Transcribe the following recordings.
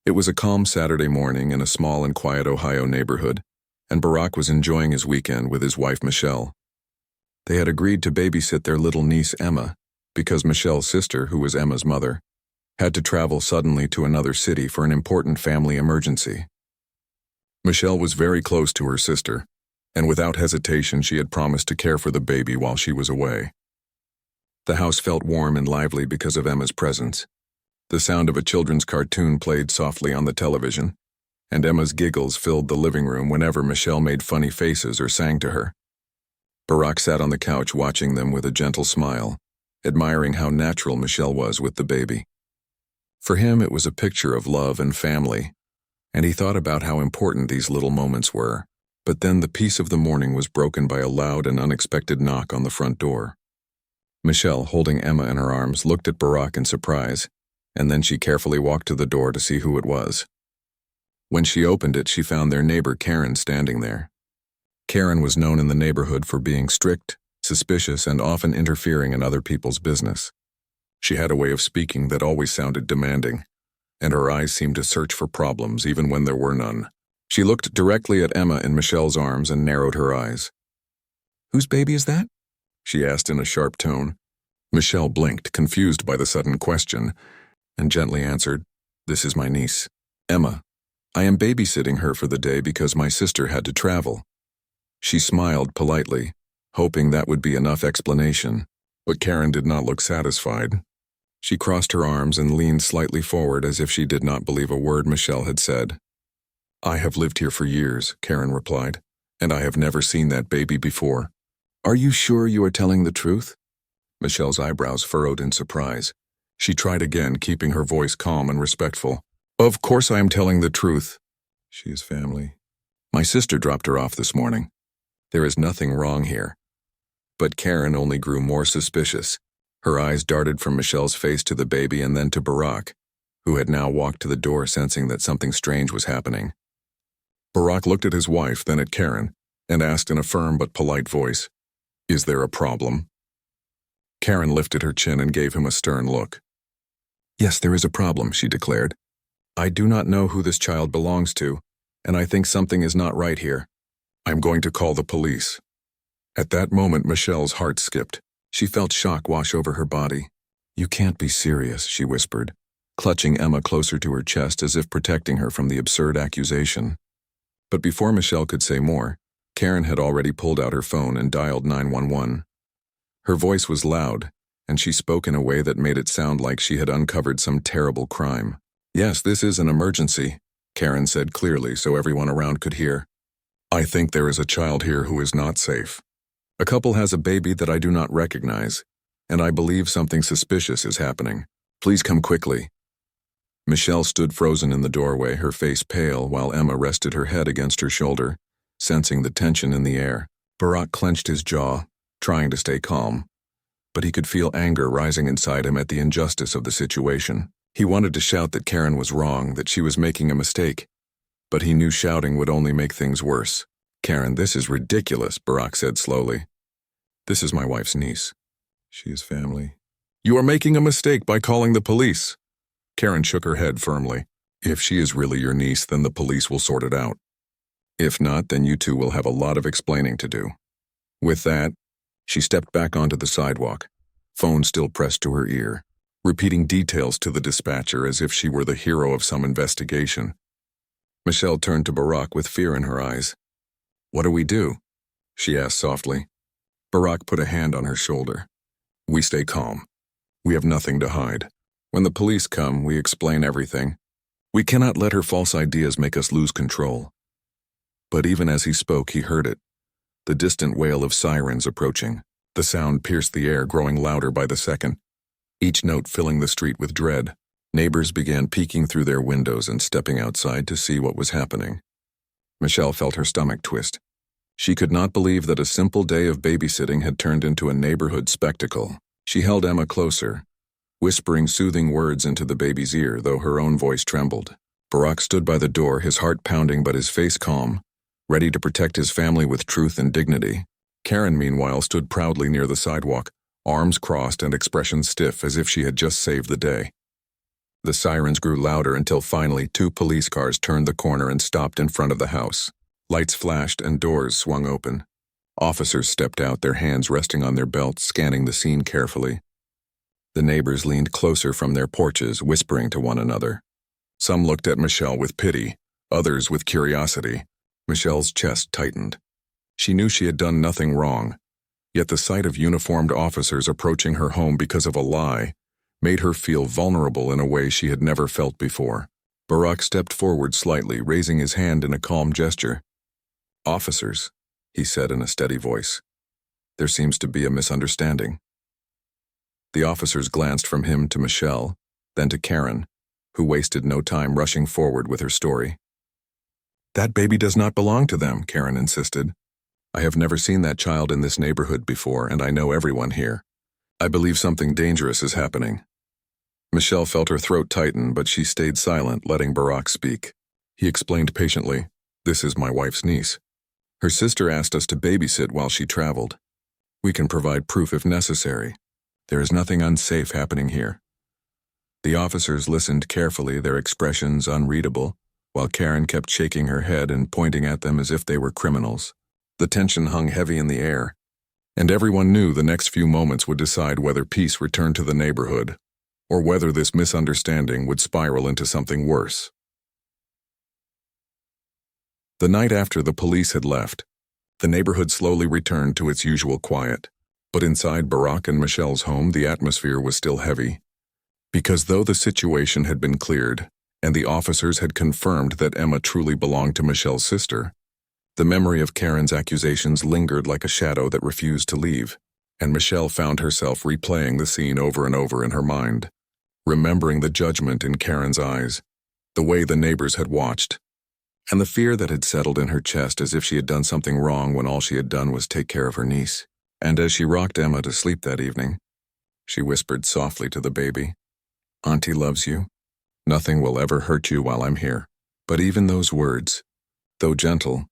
It was a calm Saturday morning in a small and quiet Ohio neighborhood, and Barack was enjoying his weekend with his wife Michelle. They had agreed to babysit their little niece Emma, because Michelle's sister, who was Emma's mother, had to travel suddenly to another city for an important family emergency. Michelle was very close to her sister, and without hesitation she had promised to care for the baby while she was away. The house felt warm and lively because of Emma's presence. The sound of a children's cartoon played softly on the television, and Emma's giggles filled the living room whenever Michelle made funny faces or sang to her. Barack sat on the couch watching them with a gentle smile, admiring how natural Michelle was with the baby. For him, it was a picture of love and family, and he thought about how important these little moments were. But then the peace of the morning was broken by a loud and unexpected knock on the front door. Michelle, holding Emma in her arms, looked at Barack in surprise, and then she carefully walked to the door to see who it was. When she opened it, she found their neighbor Karen standing there. Karen was known in the neighborhood for being strict, suspicious, and often interfering in other people's business. She had a way of speaking that always sounded demanding, and her eyes seemed to search for problems even when there were none. She looked directly at Emma in Michelle's arms and narrowed her eyes. "Whose baby is that?" she asked in a sharp tone. Michelle blinked, confused by the sudden question, and gently answered, "This is my niece, Emma. I am babysitting her for the day because my sister had to travel." She smiled politely, hoping that would be enough explanation, but Karen did not look satisfied. She crossed her arms and leaned slightly forward as if she did not believe a word Michelle had said. "I have lived here for years," Karen replied, "and I have never seen that baby before." "Are you sure you are telling the truth?" Michelle's eyebrows furrowed in surprise. She tried again, keeping her voice calm and respectful. "Of course I am telling the truth. She is family. My sister dropped her off this morning. There is nothing wrong here." But Karen only grew more suspicious. Her eyes darted from Michelle's face to the baby and then to Barack, who had now walked to the door sensing that something strange was happening. Barack looked at his wife, then at Karen, and asked in a firm but polite voice, "Is there a problem?" Karen lifted her chin and gave him a stern look. "Yes, there is a problem," she declared. "I do not know who this child belongs to, and I think something is not right here. I'm going to call the police." At that moment, Michelle's heart skipped. She felt shock wash over her body. "You can't be serious," she whispered, clutching Emma closer to her chest as if protecting her from the absurd accusation. But before Michelle could say more, Karen had already pulled out her phone and dialed 911. Her voice was loud, and she spoke in a way that made it sound like she had uncovered some terrible crime. "Yes, this is an emergency," Karen said clearly so everyone around could hear. "I think there is a child here who is not safe. A couple has a baby that I do not recognize, and I believe something suspicious is happening. Please come quickly." Michelle stood frozen in the doorway, her face pale, while Emma rested her head against her shoulder, sensing the tension in the air. Barack clenched his jaw, trying to stay calm, but he could feel anger rising inside him at the injustice of the situation. He wanted to shout that Karen was wrong, that she was making a mistake, but he knew shouting would only make things worse. "Karen, this is ridiculous," Barack said slowly. "This is my wife's niece. She is family." "You are making a mistake by calling the police." Karen shook her head firmly. "If she is really your niece, then the police will sort it out. If not, then you two will have a lot of explaining to do." With that, she stepped back onto the sidewalk, phone still pressed to her ear, repeating details to the dispatcher as if she were the hero of some investigation. Michelle turned to Barack with fear in her eyes. "What do we do?" she asked softly. Barack put a hand on her shoulder. "We stay calm. We have nothing to hide. When the police come, we explain everything. We cannot let her false ideas make us lose control." But even as he spoke, he heard it. The distant wail of sirens approaching. The sound pierced the air, growing louder by the second, each note filling the street with dread. Neighbors began peeking through their windows and stepping outside to see what was happening. Michelle felt her stomach twist. She could not believe that a simple day of babysitting had turned into a neighborhood spectacle. She held Emma closer, whispering soothing words into the baby's ear, though her own voice trembled. Barack stood by the door, his heart pounding but his face calm, ready to protect his family with truth and dignity. Karen, meanwhile, stood proudly near the sidewalk, arms crossed and expression stiff as if she had just saved the day. The sirens grew louder until finally 2 police cars turned the corner and stopped in front of the house. Lights flashed and doors swung open. Officers stepped out, their hands resting on their belts, scanning the scene carefully. The neighbors leaned closer from their porches, whispering to one another. Some looked at Michelle with pity, others with curiosity. Michelle's chest tightened. She knew she had done nothing wrong, yet the sight of uniformed officers approaching her home because of a lie made her feel vulnerable in a way she had never felt before. Barack stepped forward slightly, raising his hand in a calm gesture. "Officers," he said in a steady voice. "There seems to be a misunderstanding." The officers glanced from him to Michelle, then to Karen, who wasted no time rushing forward with her story. "That baby does not belong to them," Karen insisted. "I have never seen that child in this neighborhood before, and I know everyone here. I believe something dangerous is happening." Michelle felt her throat tighten, but she stayed silent, letting Barack speak. He explained patiently, "This is my wife's niece. Her sister asked us to babysit while she traveled. We can provide proof if necessary. There is nothing unsafe happening here." The officers listened carefully, their expressions unreadable, while Karen kept shaking her head and pointing at them as if they were criminals. The tension hung heavy in the air, and everyone knew the next few moments would decide whether peace returned to the neighborhood, or whether this misunderstanding would spiral into something worse. The night after the police had left, the neighborhood slowly returned to its usual quiet. But inside Barack and Michelle's home, the atmosphere was still heavy. Because though the situation had been cleared, and the officers had confirmed that Emma truly belonged to Michelle's sister, the memory of Karen's accusations lingered like a shadow that refused to leave, and Michelle found herself replaying the scene over and over in her mind, remembering the judgment in Karen's eyes, the way the neighbors had watched, and the fear that had settled in her chest as if she had done something wrong when all she had done was take care of her niece. And as she rocked Emma to sleep that evening, she whispered softly to the baby, "Auntie loves you. Nothing will ever hurt you while I'm here." But even those words, though gentle,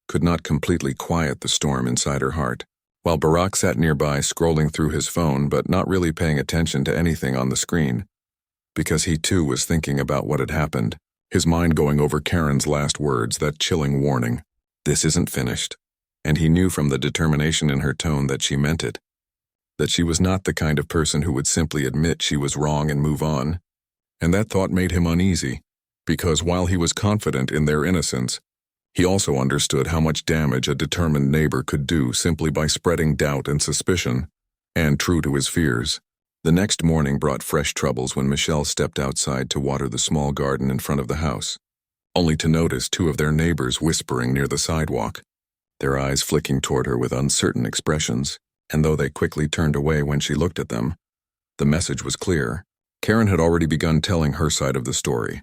could not completely quiet the storm inside her heart. While Barack sat nearby scrolling through his phone but not really paying attention to anything on the screen, because he too was thinking about what had happened, his mind going over Karen's last words, that chilling warning, "This isn't finished." And he knew from the determination in her tone that she meant it, that she was not the kind of person who would simply admit she was wrong and move on. And that thought made him uneasy, because while he was confident in their innocence, he also understood how much damage a determined neighbor could do simply by spreading doubt and suspicion. And true to his fears, the next morning brought fresh troubles when Michelle stepped outside to water the small garden in front of the house, only to notice 2 of their neighbors whispering near the sidewalk, their eyes flicking toward her with uncertain expressions, and though they quickly turned away when she looked at them, the message was clear. Karen had already begun telling her side of the story,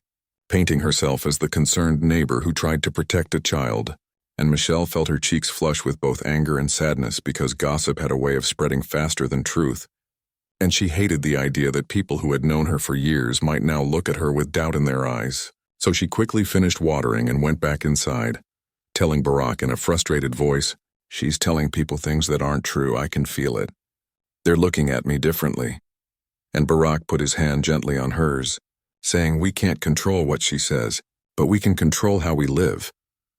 painting herself as the concerned neighbor who tried to protect a child, and Michelle felt her cheeks flush with both anger and sadness because gossip had a way of spreading faster than truth, and she hated the idea that people who had known her for years might now look at her with doubt in their eyes. So she quickly finished watering and went back inside, telling Barack in a frustrated voice, "She's telling people things that aren't true, I can feel it. They're looking at me differently." And Barack put his hand gently on hers, saying, "We can't control what she says, but we can control how we live.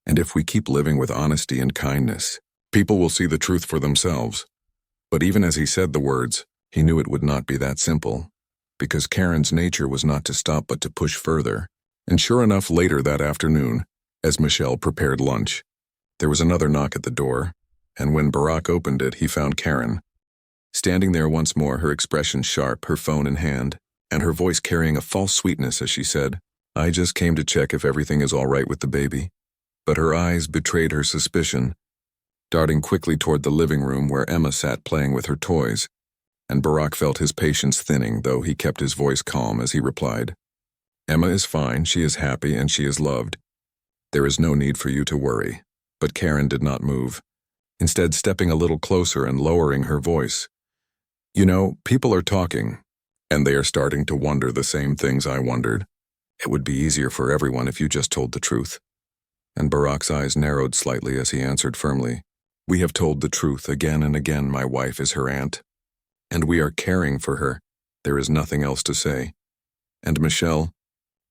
And if we keep living with honesty and kindness, people will see the truth for themselves." But even as he said the words, he knew it would not be that simple, because Karen's nature was not to stop but to push further. And sure enough, later that afternoon, as Michelle prepared lunch, there was another knock at the door, and when Barack opened it, he found Karen, standing there once more, her expression sharp, her phone in hand, and her voice carrying a false sweetness as she said, "I just came to check if everything is all right with the baby." But her eyes betrayed her suspicion, darting quickly toward the living room where Emma sat playing with her toys, and Barack felt his patience thinning, though he kept his voice calm as he replied, "Emma is fine, she is happy, and she is loved. There is no need for you to worry." But Karen did not move, instead stepping a little closer and lowering her voice. "You know, people are talking, and they are starting to wonder the same things I wondered. It would be easier for everyone if you just told the truth." And Barack's eyes narrowed slightly as he answered firmly, "We have told the truth again and again. My wife is her aunt, and we are caring for her. There is nothing else to say." And Michelle,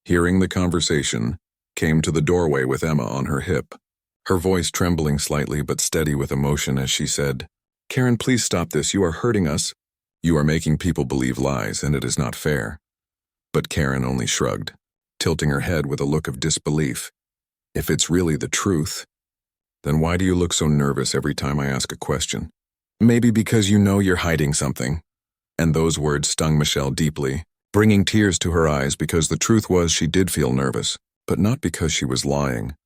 hearing the conversation, came to the doorway with Emma on her hip, her voice trembling slightly but steady with emotion as she said, "Karen, please stop this. You are hurting us. You are making people believe lies, and it is not fair." But Karen only shrugged, tilting her head with a look of disbelief. "If it's really the truth, then why do you look so nervous every time I ask a question?" "Maybe because you know you're hiding something." And those words stung Michelle deeply, bringing tears to her eyes because the truth was she did feel nervous, but not because she was lying.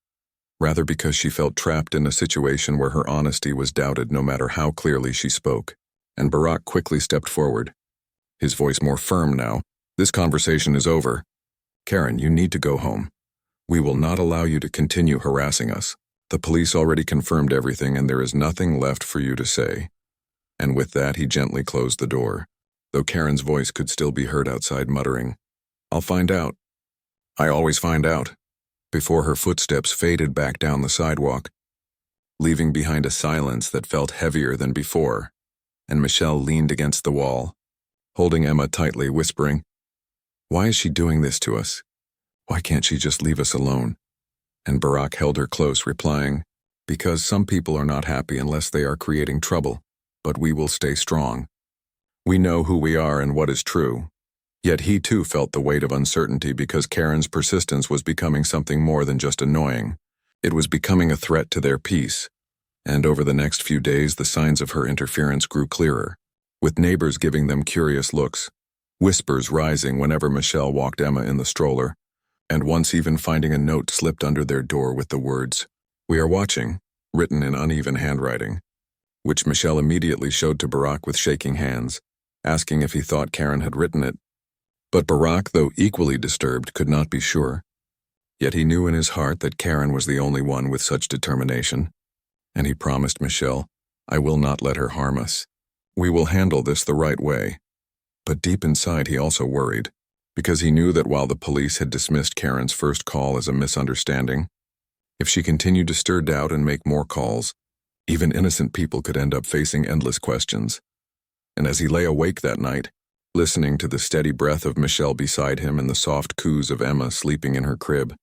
Rather because she felt trapped in a situation where her honesty was doubted no matter how clearly she spoke. And Barack quickly stepped forward, his voice more firm now. "This conversation is over. Karen, you need to go home. We will not allow you to continue harassing us. The police already confirmed everything and there is nothing left for you to say." And with that he gently closed the door, though Karen's voice could still be heard outside muttering, "I'll find out. I always find out," before her footsteps faded back down the sidewalk, leaving behind a silence that felt heavier than before, and Michelle leaned against the wall, holding Emma tightly, whispering, "Why is she doing this to us? Why can't she just leave us alone?" And Barack held her close, replying, "Because some people are not happy unless they are creating trouble, but we will stay strong. We know who we are and what is true." Yet he too felt the weight of uncertainty because Karen's persistence was becoming something more than just annoying. It was becoming a threat to their peace. And over the next few days the signs of her interference grew clearer, with neighbors giving them curious looks, whispers rising whenever Michelle walked Emma in the stroller, and once even finding a note slipped under their door with the words, "We are watching," written in uneven handwriting, which Michelle immediately showed to Barack with shaking hands, asking if he thought Karen had written it. But Barack, though equally disturbed, could not be sure. Yet he knew in his heart that Karen was the only one with such determination, and he promised Michelle, "I will not let her harm us. We will handle this the right way." But deep inside he also worried, because he knew that while the police had dismissed Karen's first call as a misunderstanding, if she continued to stir doubt and make more calls, even innocent people could end up facing endless questions. And as he lay awake that night, listening to the steady breath of Michelle beside him and the soft coos of Emma sleeping in her crib,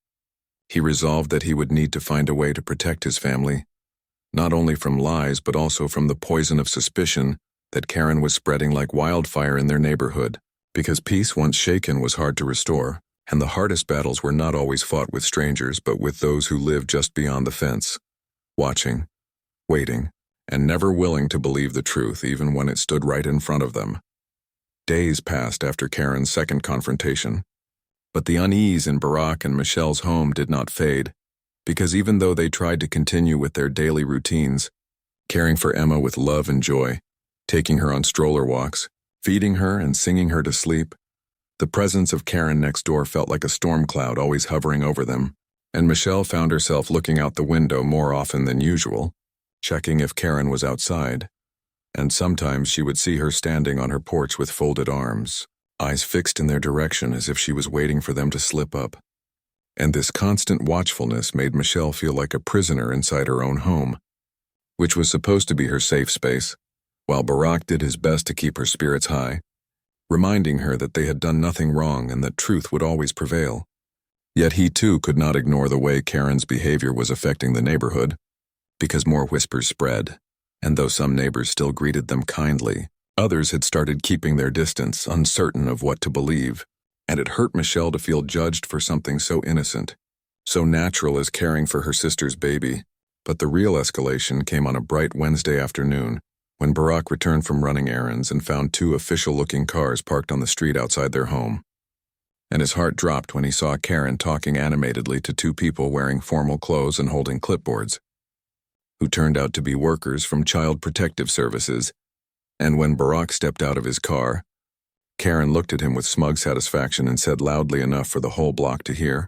he resolved that he would need to find a way to protect his family, not only from lies but also from the poison of suspicion that Karen was spreading like wildfire in their neighborhood, because peace once shaken was hard to restore, and the hardest battles were not always fought with strangers but with those who lived just beyond the fence, watching, waiting, and never willing to believe the truth even when it stood right in front of them. Days passed after Karen's second confrontation, but the unease in Barack and Michelle's home did not fade, because even though they tried to continue with their daily routines, caring for Emma with love and joy, taking her on stroller walks, feeding her and singing her to sleep, the presence of Karen next door felt like a storm cloud always hovering over them, and Michelle found herself looking out the window more often than usual, checking if Karen was outside. And sometimes she would see her standing on her porch with folded arms, eyes fixed in their direction as if she was waiting for them to slip up. And this constant watchfulness made Michelle feel like a prisoner inside her own home, which was supposed to be her safe space, while Barack did his best to keep her spirits high, reminding her that they had done nothing wrong and that truth would always prevail. Yet he too could not ignore the way Karen's behavior was affecting the neighborhood, because more whispers spread. And though some neighbors still greeted them kindly, others had started keeping their distance, uncertain of what to believe, and it hurt Michelle to feel judged for something so innocent, so natural as caring for her sister's baby. But the real escalation came on a bright Wednesday afternoon, when Barack returned from running errands and found two official-looking cars parked on the street outside their home. And his heart dropped when he saw Karen talking animatedly to two people wearing formal clothes and holding clipboards, who turned out to be workers from Child Protective Services. And when Barack stepped out of his car, Karen looked at him with smug satisfaction and said loudly enough for the whole block to hear,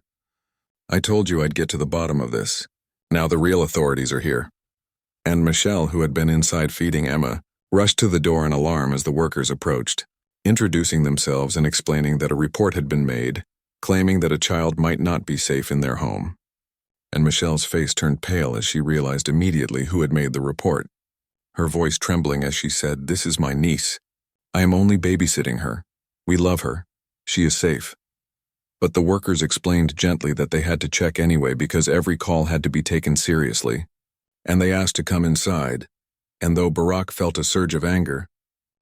"I told you I'd get to the bottom of this. Now the real authorities are here." And Michelle, who had been inside feeding Emma, rushed to the door in alarm as the workers approached, introducing themselves and explaining that a report had been made, claiming that a child might not be safe in their home. And Michelle's face turned pale as she realized immediately who had made the report, her voice trembling as she said, "This is my niece. I am only babysitting her. We love her. She is safe." But the workers explained gently that they had to check anyway because every call had to be taken seriously, and they asked to come inside. And though Barack felt a surge of anger,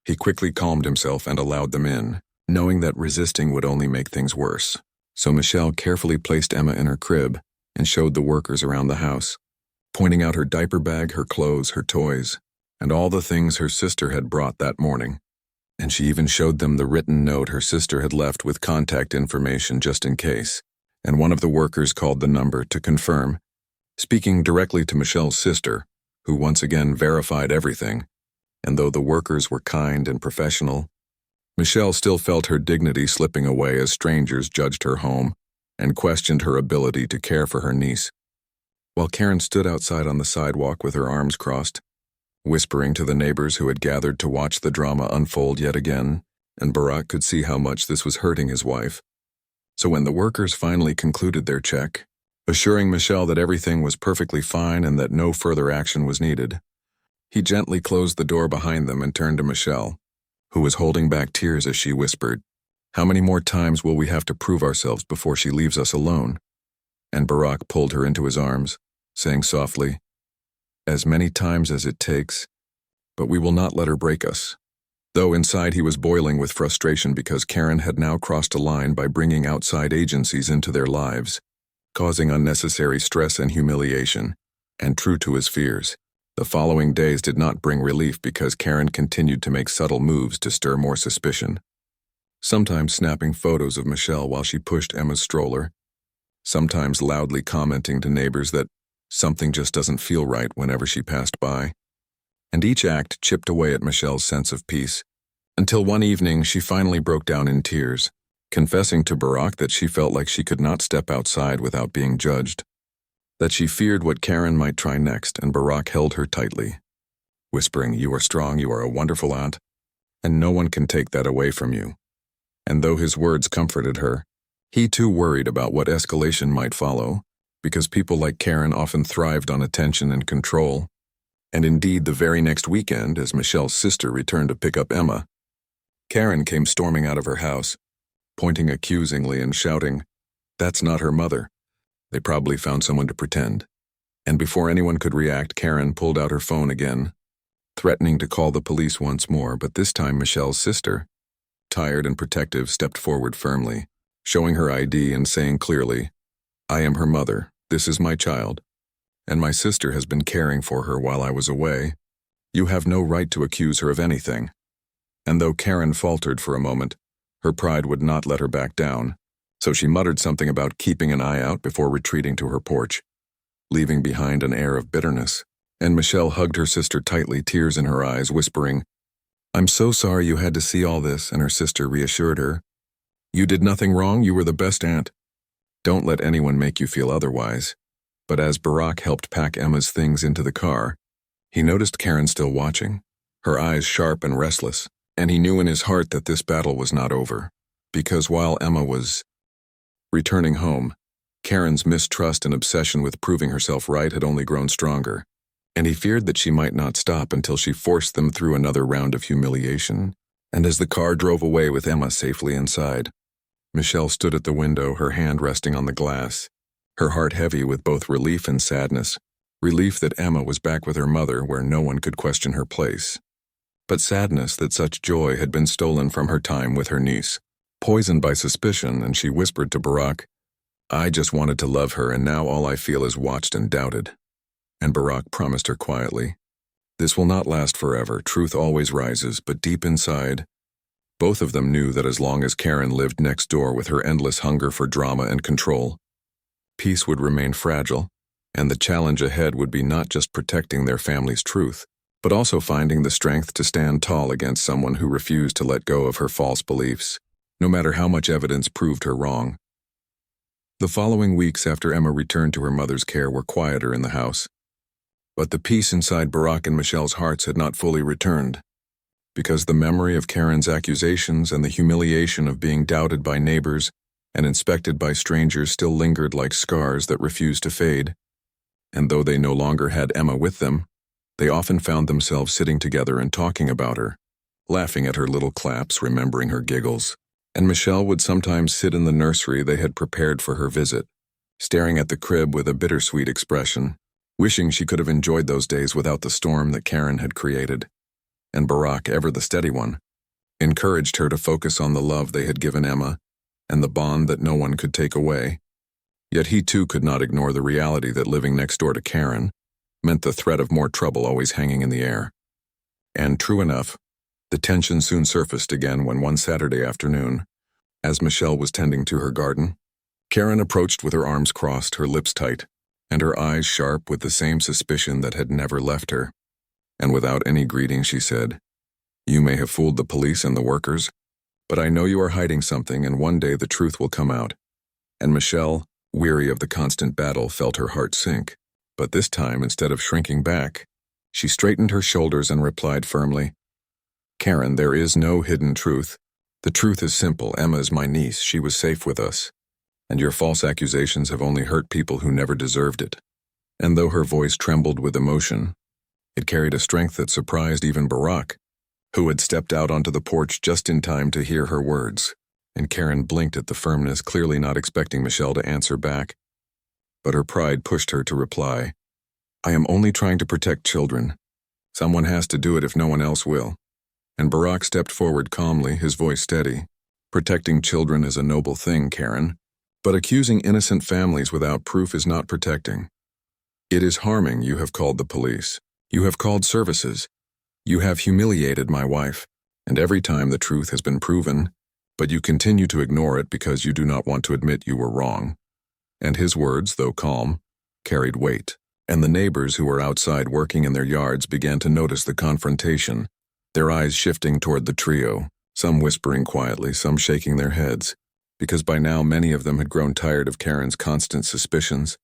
he quickly calmed himself and allowed them in, knowing that resisting would only make things worse. So Michelle carefully placed Emma in her crib and showed the workers around the house, pointing out her diaper bag, her clothes, her toys, and all the things her sister had brought that morning. And she even showed them the written note her sister had left with contact information just in case, and one of the workers called the number to confirm, speaking directly to Michelle's sister, who once again verified everything. And though the workers were kind and professional, Michelle still felt her dignity slipping away as strangers judged her home and questioned her ability to care for her niece. While Karen stood outside on the sidewalk with her arms crossed, whispering to the neighbors who had gathered to watch the drama unfold yet again, and Barack could see how much this was hurting his wife. So when the workers finally concluded their check, assuring Michelle that everything was perfectly fine and that no further action was needed, he gently closed the door behind them and turned to Michelle, who was holding back tears as she whispered, "How many more times will we have to prove ourselves before she leaves us alone?" And Barack pulled her into his arms, saying softly, "As many times as it takes, but we will not let her break us." Though inside he was boiling with frustration because Karen had now crossed a line by bringing outside agencies into their lives, causing unnecessary stress and humiliation, and true to his fears, the following days did not bring relief because Karen continued to make subtle moves to stir more suspicion. Sometimes snapping photos of Michelle while she pushed Emma's stroller, sometimes loudly commenting to neighbors that something just doesn't feel right whenever she passed by. And each act chipped away at Michelle's sense of peace, until one evening she finally broke down in tears, confessing to Barack that she felt like she could not step outside without being judged, that she feared what Karen might try next, and Barack held her tightly, whispering, "You are strong, you are a wonderful aunt, and no one can take that away from you." And though his words comforted her, he too worried about what escalation might follow, because people like Karen often thrived on attention and control. And indeed, the very next weekend, as Michelle's sister returned to pick up Emma, Karen came storming out of her house, pointing accusingly and shouting, "That's not her mother. They probably found someone to pretend." And before anyone could react, Karen pulled out her phone again, threatening to call the police once more, but this time Michelle's sister, tired and protective, stepped forward firmly, showing her ID and saying clearly, "I am her mother. This is my child, and my sister has been caring for her while I was away. You have no right to accuse her of anything." And though Karen faltered for a moment, her pride would not let her back down, so she muttered something about keeping an eye out before retreating to her porch, leaving behind an air of bitterness. And Michelle hugged her sister tightly, tears in her eyes, whispering, "I'm so sorry you had to see all this," and her sister reassured her, "You did nothing wrong, you were the best aunt. Don't let anyone make you feel otherwise." But as Barack helped pack Emma's things into the car, he noticed Karen still watching, her eyes sharp and restless, and he knew in his heart that this battle was not over, because while Emma was returning home, Karen's mistrust and obsession with proving herself right had only grown stronger, and he feared that she might not stop until she forced them through another round of humiliation. And as the car drove away with Emma safely inside, Michelle stood at the window, her hand resting on the glass, her heart heavy with both relief and sadness. Relief that Emma was back with her mother where no one could question her place, but sadness that such joy had been stolen from her time with her niece, poisoned by suspicion. And she whispered to Barack, "I just wanted to love her, and now all I feel is watched and doubted." And Barack promised her quietly, "This will not last forever. Truth always rises," but deep inside, both of them knew that as long as Karen lived next door with her endless hunger for drama and control, peace would remain fragile, and the challenge ahead would be not just protecting their family's truth, but also finding the strength to stand tall against someone who refused to let go of her false beliefs, no matter how much evidence proved her wrong. The following weeks after Emma returned to her mother's care were quieter in the house, but the peace inside Barack and Michelle's hearts had not fully returned, because the memory of Karen's accusations and the humiliation of being doubted by neighbors and inspected by strangers still lingered like scars that refused to fade. And though they no longer had Emma with them, they often found themselves sitting together and talking about her, laughing at her little claps, remembering her giggles, And Michelle would sometimes sit in the nursery they had prepared for her visit, staring at the crib with a bittersweet expression, wishing she could have enjoyed those days without the storm that Karen had created. And Barack, ever the steady one, encouraged her to focus on the love they had given Emma and the bond that no one could take away. Yet he too could not ignore the reality that living next door to Karen meant the threat of more trouble always hanging in the air. And true enough, the tension soon surfaced again when one Saturday afternoon, as Michelle was tending to her garden, Karen approached with her arms crossed, her lips tight, and her eyes sharp with the same suspicion that had never left her. And without any greeting she said, "You may have fooled the police and the workers, but I know you are hiding something, and one day the truth will come out." And Michelle, weary of the constant battle, felt her heart sink. But this time, instead of shrinking back, she straightened her shoulders and replied firmly, "Karen, there is no hidden truth. The truth is simple. Emma is my niece. She was safe with us. And your false accusations have only hurt people who never deserved it." And though her voice trembled with emotion, it carried a strength that surprised even Barack, who had stepped out onto the porch just in time to hear her words. And Karen blinked at the firmness, clearly not expecting Michelle to answer back. But her pride pushed her to reply, "I am only trying to protect children. Someone has to do it if no one else will." And Barack stepped forward calmly, his voice steady. "Protecting children is a noble thing, Karen, but accusing innocent families without proof is not protecting. It is harming. You have called the police. You have called services. You have humiliated my wife, and every time the truth has been proven, but you continue to ignore it because you do not want to admit you were wrong." And his words, though calm, carried weight, and the neighbors who were outside working in their yards began to notice the confrontation, their eyes shifting toward the trio, some whispering quietly, some shaking their heads, because by now many of them had grown tired of Karen's constant suspicions.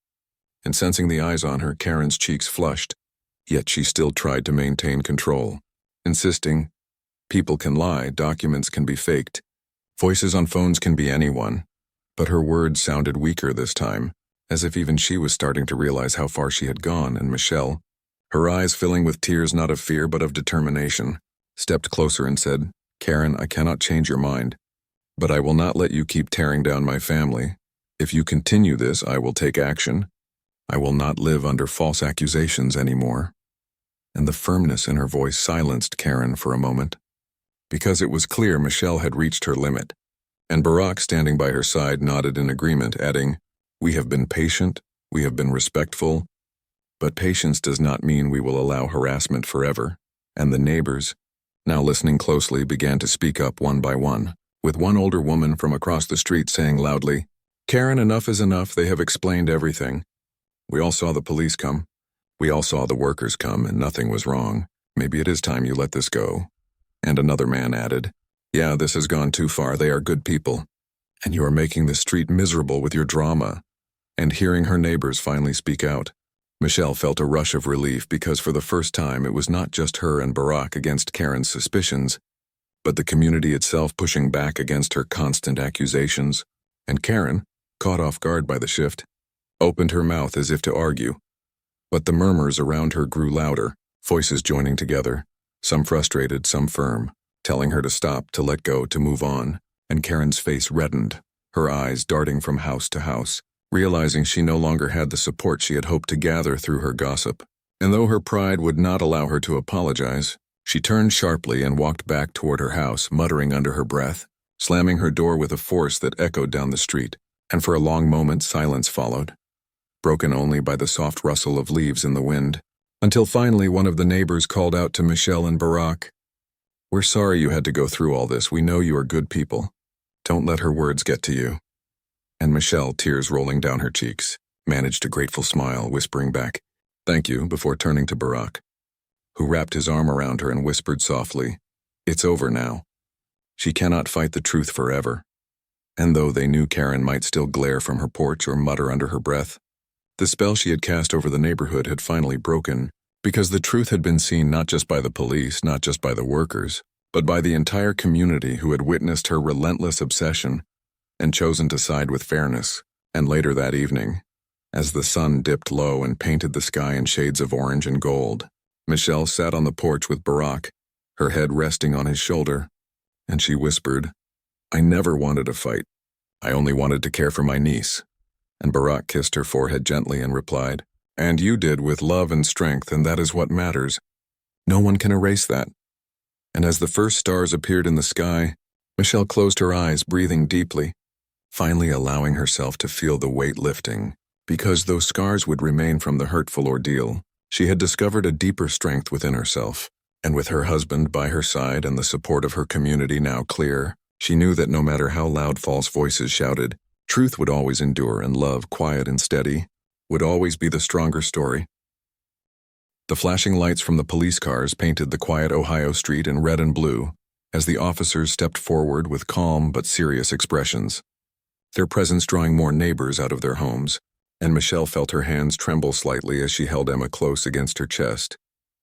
And sensing the eyes on her, Karen's cheeks flushed, yet she still tried to maintain control, insisting, "People can lie, documents can be faked, voices on phones can be anyone." But her words sounded weaker this time, as if even she was starting to realize how far she had gone, and Michelle, her eyes filling with tears not of fear but of determination, stepped closer and said, "Karen, I cannot change your mind, but I will not let you keep tearing down my family. If you continue this, I will take action. I will not live under false accusations anymore." And the firmness in her voice silenced Karen for a moment, because it was clear Michelle had reached her limit. And Barack, standing by her side, nodded in agreement, adding, "We have been patient, we have been respectful, but patience does not mean we will allow harassment forever." And the neighbors, now listening closely, began to speak up one by one, with one older woman from across the street saying loudly, "Karen, enough is enough. They have explained everything. We all saw the police come. We all saw the workers come, and nothing was wrong. Maybe it is time you let this go." And another man added, "Yeah, this has gone too far. They are good people, and you are making the street miserable with your drama." And hearing her neighbors finally speak out, Michelle felt a rush of relief, because for the first time it was not just her and Barack against Karen's suspicions, but the community itself pushing back against her constant accusations. And Karen, caught off guard by the shift, opened her mouth as if to argue. But the murmurs around her grew louder, voices joining together, some frustrated, some firm, telling her to stop, to let go, to move on. And Karen's face reddened, her eyes darting from house to house, realizing she no longer had the support she had hoped to gather through her gossip. And though her pride would not allow her to apologize, she turned sharply and walked back toward her house, muttering under her breath, slamming her door with a force that echoed down the street. And for a long moment silence followed, broken only by the soft rustle of leaves in the wind, until finally one of the neighbors called out to Michelle and Barack, "We're sorry you had to go through all this. We know you are good people. Don't let her words get to you." And Michelle, tears rolling down her cheeks, managed a grateful smile, whispering back, "Thank you," before turning to Barack, who wrapped his arm around her and whispered softly, "It's over now. She cannot fight the truth forever." And though they knew Karen might still glare from her porch or mutter under her breath, the spell she had cast over the neighborhood had finally broken, because the truth had been seen not just by the police, not just by the workers, but by the entire community who had witnessed her relentless obsession and chosen to side with fairness. And later that evening, as the sun dipped low and painted the sky in shades of orange and gold, Michelle sat on the porch with Barack, her head resting on his shoulder, and she whispered, I never wanted a fight. I only wanted to care for my niece." And Barack kissed her forehead gently and replied, "And you did with love and strength, and that is what matters. No one can erase that." And as the first stars appeared in the sky, Michelle closed her eyes, breathing deeply, finally allowing herself to feel the weight lifting. Because those scars would remain from the hurtful ordeal, she had discovered a deeper strength within herself. And with her husband by her side and the support of her community now clear, she knew that no matter how loud false voices shouted, truth would always endure, and love, quiet and steady, would always be the stronger story. The flashing lights from the police cars painted the quiet Ohio street in red and blue as the officers stepped forward with calm but serious expressions, their presence drawing more neighbors out of their homes, and Michelle felt her hands tremble slightly as she held Emma close against her chest,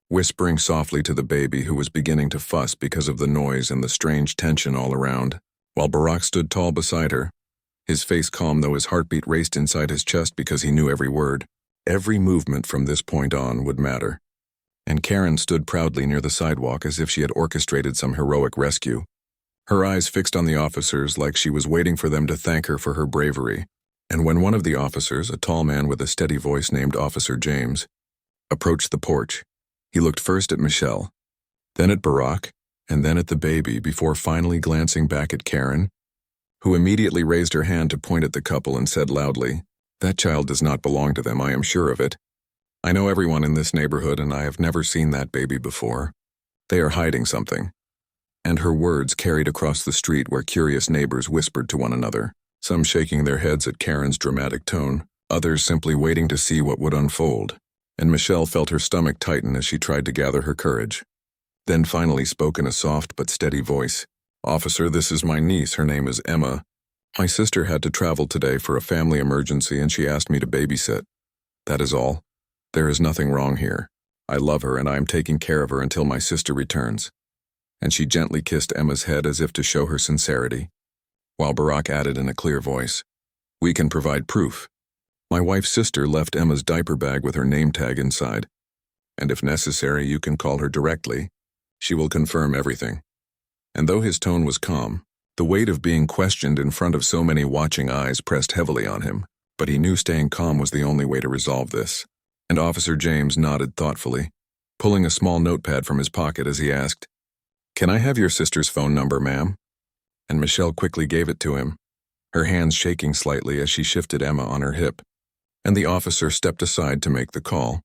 whispering softly to the baby who was beginning to fuss because of the noise and the strange tension all around, while Barack stood tall beside her, his face calm though his heartbeat raced inside his chest because he knew every word. Every movement from this point on would matter. And Karen stood proudly near the sidewalk as if she had orchestrated some heroic rescue, her eyes fixed on the officers like she was waiting for them to thank her for her bravery. And when one of the officers, a tall man with a steady voice named Officer James, approached the porch, he looked first at Michelle, then at Barack, and then at the baby before finally glancing back at Karen, who immediately raised her hand to point at the couple and said loudly, "That child does not belong to them, I am sure of it. I know everyone in this neighborhood and I have never seen that baby before. They are hiding something." And her words carried across the street where curious neighbors whispered to one another, some shaking their heads at Karen's dramatic tone, others simply waiting to see what would unfold. And Michelle felt her stomach tighten as she tried to gather her courage. Then finally spoke in a soft but steady voice, "Officer, this is my niece. Her name is Emma. My sister had to travel today for a family emergency and she asked me to babysit. That is all. There is nothing wrong here. I love her and I am taking care of her until my sister returns." And she gently kissed Emma's head as if to show her sincerity, while Barack added in a clear voice, "We can provide proof. My wife's sister left Emma's diaper bag with her name tag inside, and if necessary you can call her directly. She will confirm everything." And though his tone was calm, the weight of being questioned in front of so many watching eyes pressed heavily on him, but he knew staying calm was the only way to resolve this. And Officer James nodded thoughtfully, pulling a small notepad from his pocket as he asked, "Can I have your sister's phone number, ma'am?" And Michelle quickly gave it to him, her hands shaking slightly as she shifted Emma on her hip, and the officer stepped aside to make the call,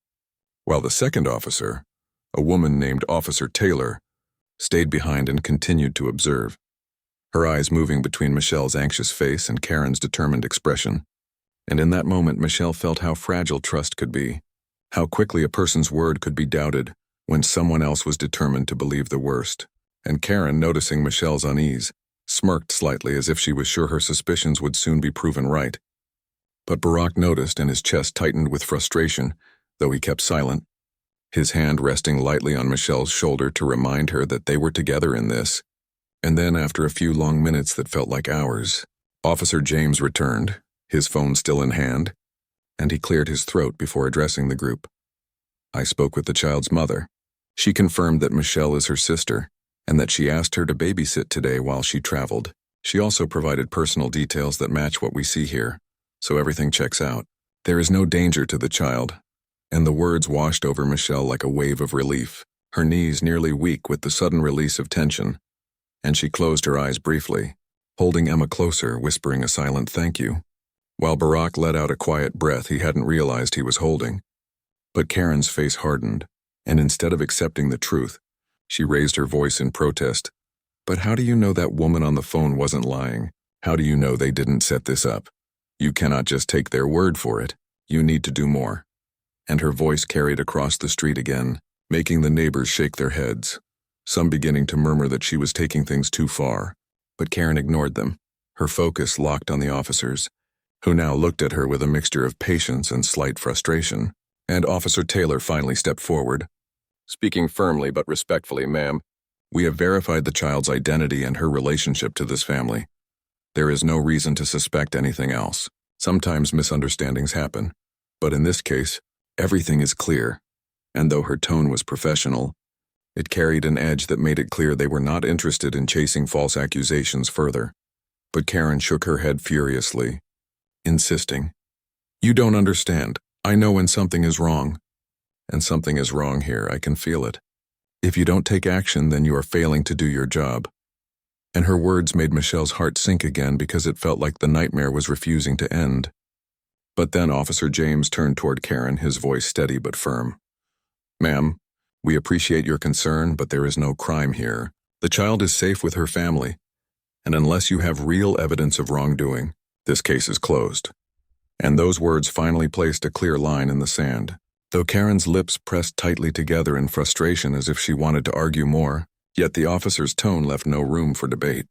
while the second officer, a woman named Officer Taylor, stayed behind and continued to observe, her eyes moving between Michelle's anxious face and Karen's determined expression. And in that moment Michelle felt how fragile trust could be, how quickly a person's word could be doubted when someone else was determined to believe the worst. And Karen, noticing Michelle's unease, smirked slightly as if she was sure her suspicions would soon be proven right. But Barack noticed and his chest tightened with frustration, though he kept silent, his hand resting lightly on Michelle's shoulder to remind her that they were together in this. And then, after a few long minutes that felt like hours, Officer James returned, his phone still in hand, and he cleared his throat before addressing the group. "I spoke with the child's mother. She confirmed that Michelle is her sister, and that she asked her to babysit today while she traveled. She also provided personal details that match what we see here, so everything checks out. There is no danger to the child." And the words washed over Michelle like a wave of relief, her knees nearly weak with the sudden release of tension, and she closed her eyes briefly, holding Emma closer, whispering a silent thank you, while Barack let out a quiet breath he hadn't realized he was holding. But Karen's face hardened, and instead of accepting the truth, she raised her voice in protest. "But how do you know that woman on the phone wasn't lying? How do you know they didn't set this up? You cannot just take their word for it. You need to do more." And her voice carried across the street again, making the neighbors shake their heads, some beginning to murmur that she was taking things too far. But Karen ignored them, her focus locked on the officers, who now looked at her with a mixture of patience and slight frustration. And Officer Taylor finally stepped forward, speaking firmly but respectfully, "Ma'am, we have verified the child's identity and her relationship to this family. There is no reason to suspect anything else. Sometimes misunderstandings happen, but in this case, everything is clear." And though her tone was professional, it carried an edge that made it clear they were not interested in chasing false accusations further. But Karen shook her head furiously, insisting, "You don't understand. I know when something is wrong. And something is wrong here, I can feel it. If you don't take action, then you are failing to do your job." And her words made Michelle's heart sink again because it felt like the nightmare was refusing to end. But then Officer James turned toward Karen, his voice steady but firm. "Ma'am, we appreciate your concern, but there is no crime here. The child is safe with her family, and unless you have real evidence of wrongdoing, this case is closed." And those words finally placed a clear line in the sand. Though Karen's lips pressed tightly together in frustration as if she wanted to argue more, yet the officer's tone left no room for debate.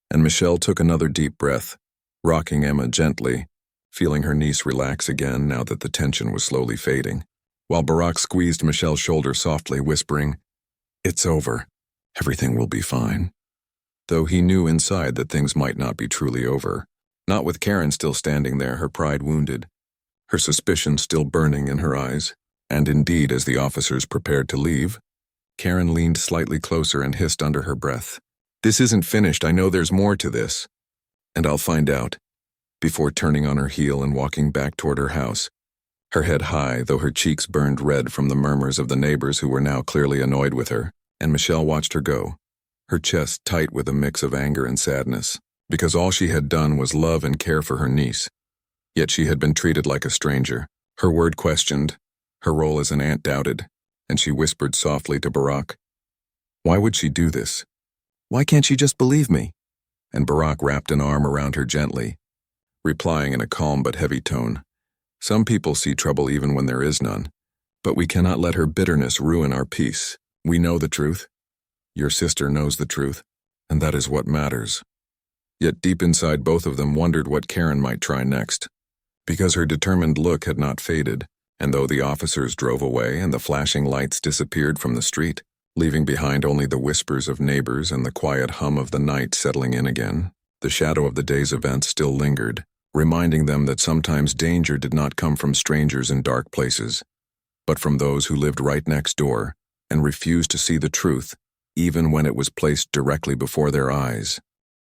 And Michelle took another deep breath, rocking Emma gently, feeling her niece relax again now that the tension was slowly fading, while Barack squeezed Michelle's shoulder softly, whispering, "It's over. Everything will be fine." Though he knew inside that things might not be truly over. Not with Karen still standing there, her pride wounded, her suspicion still burning in her eyes. And indeed, as the officers prepared to leave, Karen leaned slightly closer and hissed under her breath, "This isn't finished. I know there's more to this. And I'll find out," before turning on her heel and walking back toward her house, her head high, though her cheeks burned red from the murmurs of the neighbors who were now clearly annoyed with her. And Michelle watched her go, her chest tight with a mix of anger and sadness, because all she had done was love and care for her niece. Yet she had been treated like a stranger, her word questioned, her role as an aunt doubted, and she whispered softly to Barack, "Why would she do this? Why can't she just believe me?" And Barack wrapped an arm around her gently, replying in a calm but heavy tone, "Some people see trouble even when there is none, but we cannot let her bitterness ruin our peace. We know the truth. Your sister knows the truth, and that is what matters." Yet deep inside both of them wondered what Karen might try next, because her determined look had not faded. And though the officers drove away and the flashing lights disappeared from the street, leaving behind only the whispers of neighbors and the quiet hum of the night settling in again, the shadow of the day's events still lingered, reminding them that sometimes danger did not come from strangers in dark places, but from those who lived right next door and refused to see the truth, even when it was placed directly before their eyes.